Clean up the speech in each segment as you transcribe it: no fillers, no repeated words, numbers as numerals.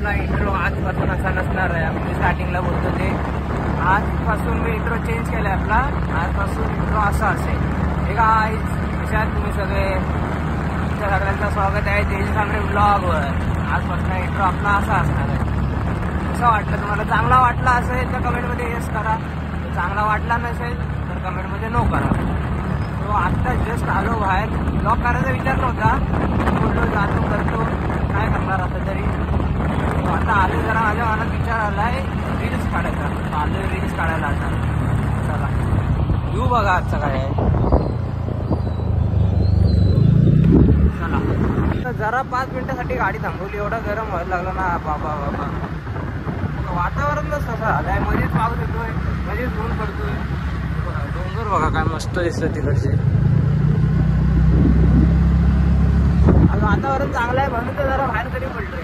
आपला इंट्रो आजपासून असा नसणार आहे. मी स्टार्टिंगला बोलतो ते आजपासून मी इंट्रो चेंज केला आहे आपला. आजपासून इंट्रो असा असेल. हे काय कशात तुम्ही सगळे, तुमच्या सगळ्यांचं स्वागत आहे तेज कांबळे ब्लॉगवर. आजपासून इंट्रो आपला असा असणार आहे. कसं वाटलं तुम्हाला? चांगला वाटला असेल तर कमेंटमध्ये येस करा, चांगला वाटला नसेल तर कमेंटमध्ये नो करा. तो आत्ता जस्ट आलो बाहेर. ब्लॉग करायचा विचार नव्हता, बोललो जातो करतो काय करणार आता तरी. आता आलो जरा माझ्या मनात विचार आला आहे रील्स काढायचा. आलो रील्स काढायला आता. चला येऊ बघा आजचं काय आहे. चला आता जरा 5 मिनिटासाठी गाडी थांबवली. एवढा गरम व्हायला लागला ना बाबा बाबा. वातावरणच तसं झालं आहे. मध्येच पाऊस येतोय, मध्येच ऊन पडतोय. डोंगर बघा काय मस्त दिसतं तिकडचे. वातावरण चांगलं आहे म्हणून तर जरा बाहेर तरी पडलोय.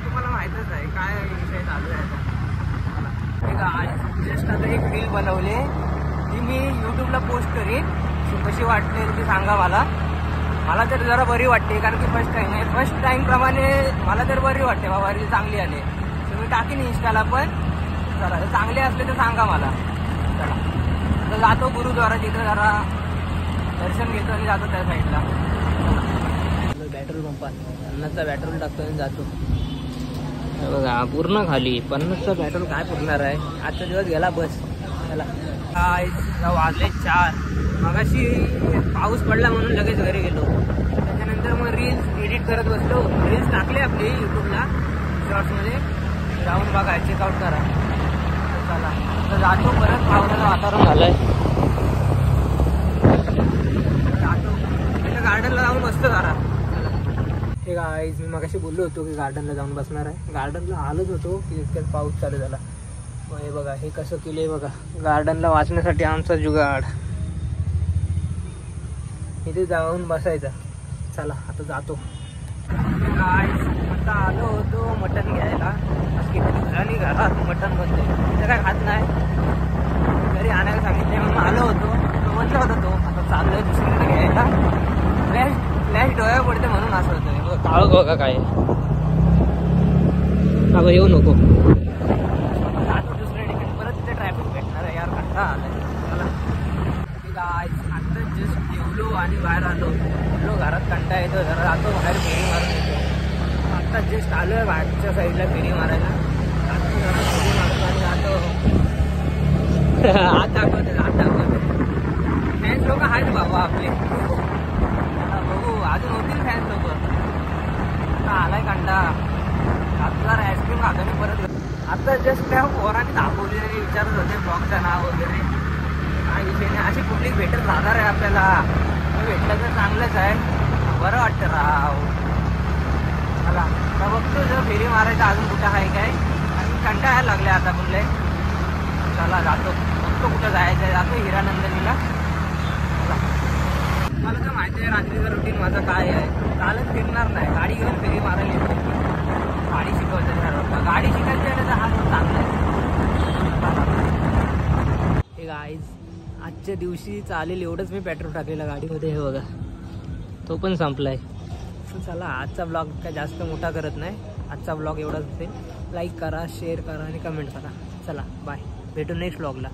तुम्हाला माहितच आहे काय विषय चालू आहे आता. आज जस्ट आता एक रील बनवले, ती मी यूट्यूबला पोस्ट करीन. कशी वाटते ती सांगा मला. मला तर जरा बरी वाटते कारण की फर्स्ट टाईम आहे. फर्स्ट टाईम प्रमाणे मला तर बरी वाटते बाबा, रील चांगली आली. तर मी टाकीन इंस्टाला पण. चला चांगले असले तर सांगा मला. चला तर जातो गुरुद्वारा, तिथं जरा दर्शन घेतो आणि जातो त्या साईडला. पेट्रोल पंपात 50चा पेट्रोल टाकतो आणि जातो. बघा पूर्ण खाली 50चा पेट्रोल काय पुरणार आहे. आजचा दिवस गेला बस. चला वाजले 4. मगाशी पाऊस पडला म्हणून लगेच घरी गेलो. त्याच्यानंतर मग रील्स एडिट करत बसलो. रील्स टाकले आपली यूट्यूबला शॉर्ट्समध्ये, जाऊन बघा चेकआउट करा. चला तर जातो परत. पावसाचं वातावरण झालंय. जातो तिथं गार्डनला जाऊन बसतो जरा. हे गाईज मी मगाशी बोललो होतो की गार्डनला जाऊन बसणार आहे. गार्डनला आलोच होतो की इतक्यात पाऊस चालू झाला. मग हे बघा हे कसं केलंय बघा. गार्डनला वाचण्यासाठी आमचा जुगाड. इथे जाऊन बसायचा. चला आता जातो. गाईज आता आलो होतो मटण घ्यायला. की आणि घरात मटण बनते, तिथं काय खात नाही. घरी आणायला सांगितले म्हणून आलो होतो. तो म्हणलं होता तो आता चाललोय दुसरीकडे घ्यायला. फ्लॅश डोळ्या पडते म्हणून असं होतं. काळ बघा काय. अगं येऊ नको. आता दुसऱ्या ठिकाणी परत तिथे ट्रॅफिक भेटणार आहे यार. कंटाळा आलाय. चला आता जस्ट जेवलो आणि बाहेर आलो. बोललो घरात कंटाळा येतो, जरा जातो बाहेर फेरी मारून येतो. आता जस्ट आलोय बाहेरच्या साईडला फेरी मारायला. आता जरा फेरी मारतो आणि जातो. हात दाखवते हात दाखवते. फॅन्स लोक आहेत बाबा आपले. अजून होतील फॅन्स लोक. आता आलाय कंटा. आता आईस्क्रीम खातो मी परत. आता जस्ट त्या पोराने दाखवली आणि विचारत होते ब्लॉगचं नाव वगैरे काय विषय नाही. अशी कुठली भेटत राहणार आहे आपल्याला. भेटलं तर चांगलंच आहे, बरं वाटतं राव. चला आता बघतो जर फेरी मारायचं अजून कुठं आहे काय. आणि कंटाळायला लागले आता बोलले. चला जातो बघतो कुठं जायचं आहे. जातो हिरानंदिनीला. मला तर माहिती आहे रात्रीचं रुटीन माझं काय आहे. चालत फिरणार नाही, गाडी घेऊन फेरी मारायला येतो. गाडी शिकवायचं ठरवतं. गाडी शिकायची आहे तर हा चांगला आहे. हे गाईज आजच्या दिवशी चालेल एवढंच मी पेट्रोल टाकलेलं गाडीमध्ये. हे बघा तो पण संपलाय. चला आजचा ब्लॉग काय जास्त मोठा करत नाही. आजचा ब्लॉग एवढाच असेल. लाईक करा, शेअर करा आणि कमेंट करा. चला बाय, भेटू नेक्स्ट ब्लॉगला.